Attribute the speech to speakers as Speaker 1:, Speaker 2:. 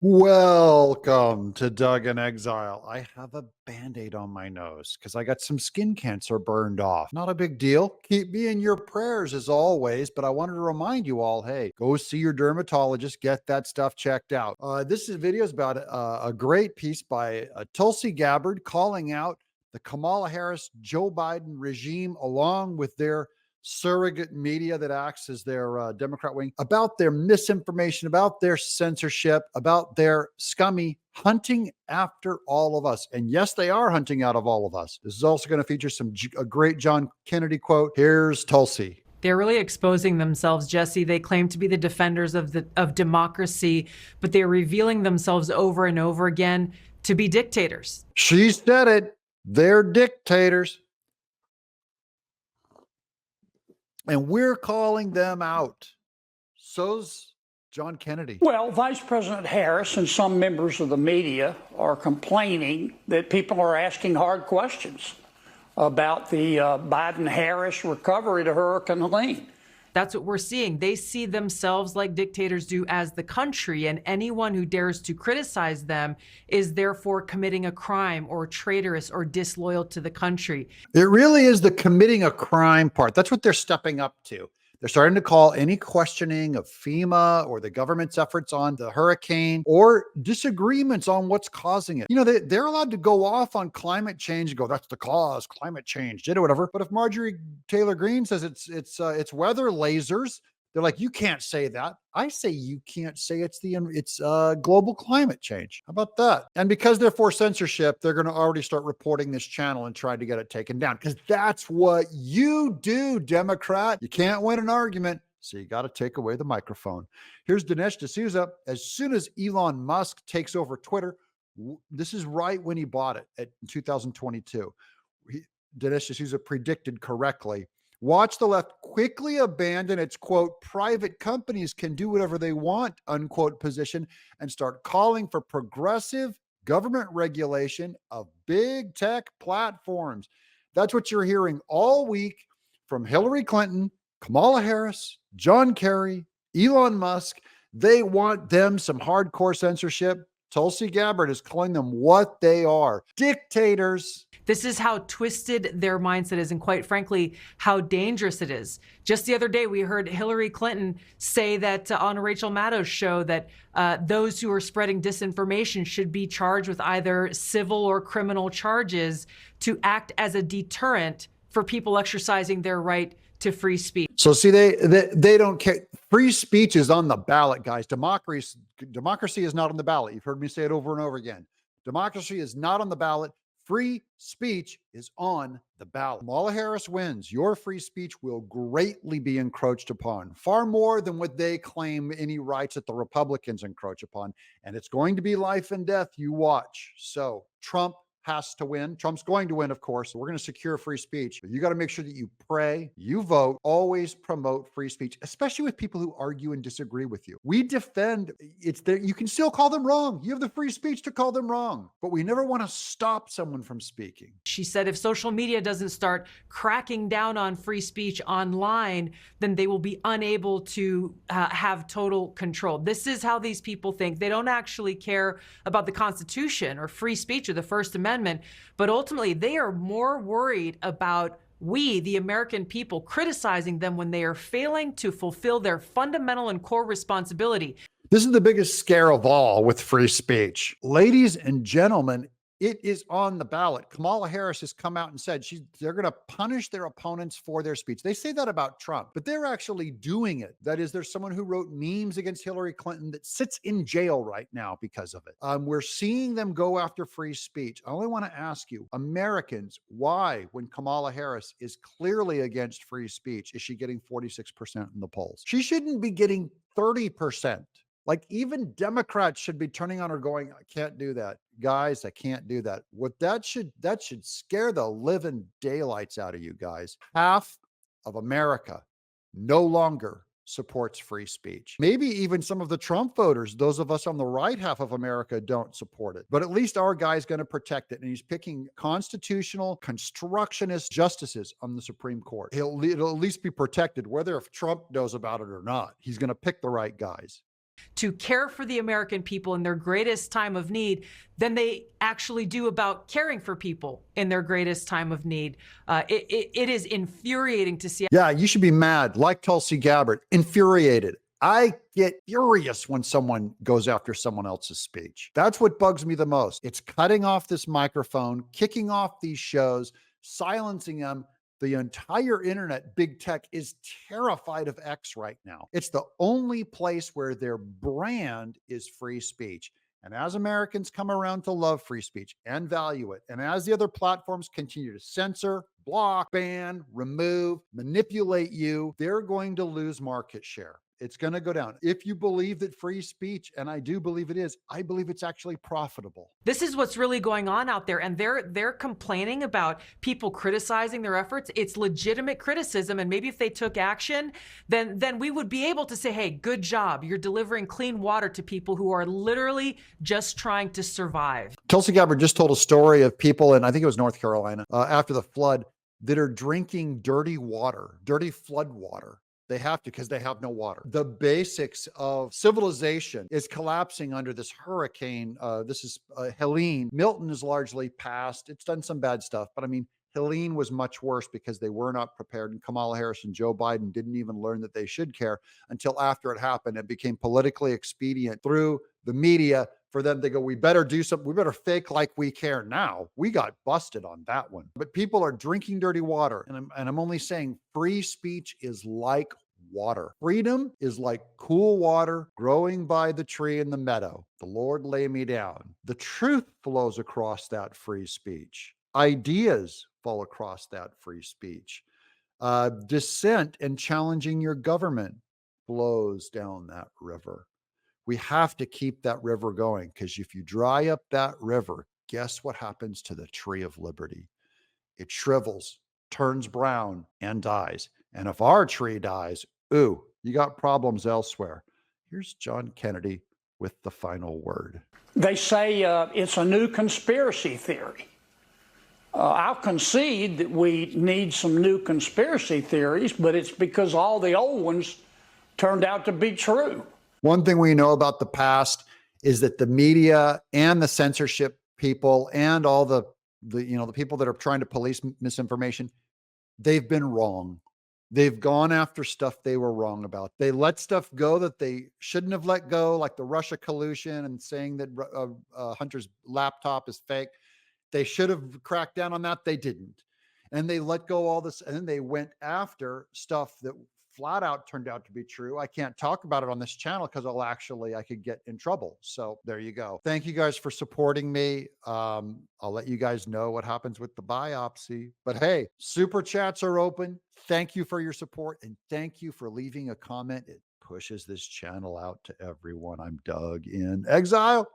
Speaker 1: Welcome to Doug in Exile. I have a band-aid on my nose because I got some skin cancer burned off. Not a big deal. Keep me in your prayers as always, but I wanted to remind you all, hey, go see your dermatologist, get that stuff checked out. This video is about a great piece by Tulsi Gabbard calling out the Kamala Harris, Joe Biden regime along with their surrogate media that acts as their Democrat wing about their misinformation, about their censorship, about their scummy hunting after all of us. And yes, they are hunting out of all of us. This is also going to feature a great John Kennedy quote. Here's Tulsi.
Speaker 2: They're really exposing themselves, Jesse. They claim to be the defenders of democracy, but they're revealing themselves over and over again to be dictators.
Speaker 1: She said it. They're dictators. And we're calling them out. So's John Kennedy.
Speaker 3: Well, Vice President Harris and some members of the media are complaining that people are asking hard questions about the Biden-Harris recovery to Hurricane Helene.
Speaker 2: That's what we're seeing. They see themselves like dictators do as the country, and anyone who dares to criticize them is therefore committing a crime or traitorous or disloyal to the country.
Speaker 1: It really is the committing a crime part. That's what they're stepping up to. They're starting to call any questioning of FEMA or the government's efforts on the hurricane or disagreements on what's causing it. You know, they're allowed to go off on climate change and go, that's the cause, climate change did it, whatever. But if Marjorie Taylor Greene says it's weather lasers, they're like, you can't say that. I say you can't say it's global climate change. How about that? And because they're for censorship, they're going to already start reporting this channel and try to get it taken down because that's what you do, Democrat. You can't win an argument, so you got to take away the microphone. Here's Dinesh D'Souza. As soon as Elon Musk takes over Twitter, this is right when he bought it in 2022. Dinesh D'Souza predicted correctly. Watch the left quickly abandon its, quote, private companies can do whatever they want, unquote, position and start calling for progressive government regulation of big tech platforms. That's what you're hearing all week from Hillary Clinton, Kamala Harris, John Kerry, Elon Musk. They want them some hardcore censorship. Tulsi Gabbard is calling them what they are, dictators.
Speaker 2: This is how twisted their mindset is, and quite frankly, how dangerous it is. Just the other day, we heard Hillary Clinton say that on Rachel Maddow's show that those who are spreading disinformation should be charged with either civil or criminal charges to act as a deterrent for people exercising their right to free speech.
Speaker 1: So see, they don't care. Free speech is on the ballot, guys. Democracy is not on the ballot. You've heard me say it over and over again. Democracy is not on the ballot. Free speech is on the ballot. Kamala Harris wins. Your free speech will greatly be encroached upon, far more than what they claim any rights that the Republicans encroach upon. And it's going to be life and death. You watch. So Trump has to win. Trump's going to win, of course. We're going to secure free speech. But you got to make sure that you pray, you vote, always promote free speech, especially with people who argue and disagree with you. We defend it's there. You can still call them wrong. You have the free speech to call them wrong, but we never want to stop someone from speaking.
Speaker 2: She said if social media doesn't start cracking down on free speech online, then they will be unable to have total control. This is how these people think. They don't actually care about the Constitution or free speech or the First Amendment. But ultimately, they are more worried about we, the American people, criticizing them when they are failing to fulfill their fundamental and core responsibility.
Speaker 1: This is the biggest scare of all with free speech. Ladies and gentlemen, it is on the ballot. Kamala Harris has come out and said they're going to punish their opponents for their speech. They say that about Trump, but they're actually doing it. That is, there's someone who wrote memes against Hillary Clinton that sits in jail right now because of it. We're seeing them go after free speech. I only want to ask you, Americans, why, when Kamala Harris is clearly against free speech, is she getting 46% in the polls? She shouldn't be getting 30%. Like even Democrats should be turning on her going, I can't do that. Guys, I can't do that. That should scare the living daylights out of you guys. Half of America no longer supports free speech. Maybe even some of the Trump voters, those of us on the right half of America, don't support it. But at least our guy's going to protect it. And he's picking constitutional constructionist justices on the Supreme Court. It'll at least be protected, whether if Trump knows about it or not. He's going to pick the right guys.
Speaker 2: to care for the American people in their greatest time of need than they actually do about caring for people in their greatest time of need. It is infuriating to see.
Speaker 1: Yeah, you should be mad, like Tulsi Gabbard, infuriated. I get furious when someone goes after someone else's speech. That's what bugs me the most. It's cutting off this microphone, kicking off these shows, silencing them. The entire internet, big tech, is terrified of X right now. It's the only place where their brand is free speech. And as Americans come around to love free speech and value it, and as the other platforms continue to censor, block, ban, remove, manipulate you, they're going to lose market share. It's going to go down. If you believe that free speech, and I do believe it is, I believe it's actually profitable.
Speaker 2: This is what's really going on out there, and they're complaining about people criticizing their efforts. It's legitimate criticism, and maybe if they took action, then we would be able to say, hey, good job. You're delivering clean water to people who are literally just trying to survive.
Speaker 1: Tulsi Gabbard just told a story of people in, I think it was North Carolina, after the flood, that are drinking dirty water, dirty flood water. They have to because they have no water. The basics of civilization is collapsing under this hurricane. This is Helene. Milton is largely past. It's done some bad stuff, but I mean, Helene was much worse because they were not prepared. And Kamala Harris and Joe Biden didn't even learn that they should care until after it happened. It became politically expedient through the media for them to go, we better do something. We better fake like we care now. We got busted on that one. But people are drinking dirty water. And I'm only saying free speech is like water. Freedom is like cool water growing by the tree in the meadow. The Lord lay me down. The truth flows across that free speech. Ideas fall across that free speech. Dissent and challenging your government flows down that river. We have to keep that river going, because if you dry up that river, guess what happens to the tree of liberty? It shrivels, turns brown, and dies. And if our tree dies, ooh, you got problems elsewhere. Here's John Kennedy with the final word.
Speaker 3: They say it's a new conspiracy theory. I'll concede that we need some new conspiracy theories, but it's because all the old ones turned out to be true.
Speaker 1: One thing we know about the past is that the media and the censorship people and all the people that are trying to police misinformation, they've been wrong. They've gone after stuff they were wrong about. They let stuff go that they shouldn't have let go, like the Russia collusion and saying that Hunter's laptop is fake. They should have cracked down on that. They didn't. And they let go all this. And then they went after stuff that flat out turned out to be true. I can't talk about it on this channel because I could get in trouble. So there you go. Thank you guys for supporting me. I'll let you guys know what happens with the biopsy. But hey, super chats are open. Thank you for your support. And thank you for leaving a comment. It pushes this channel out to everyone. I'm Doug in exile.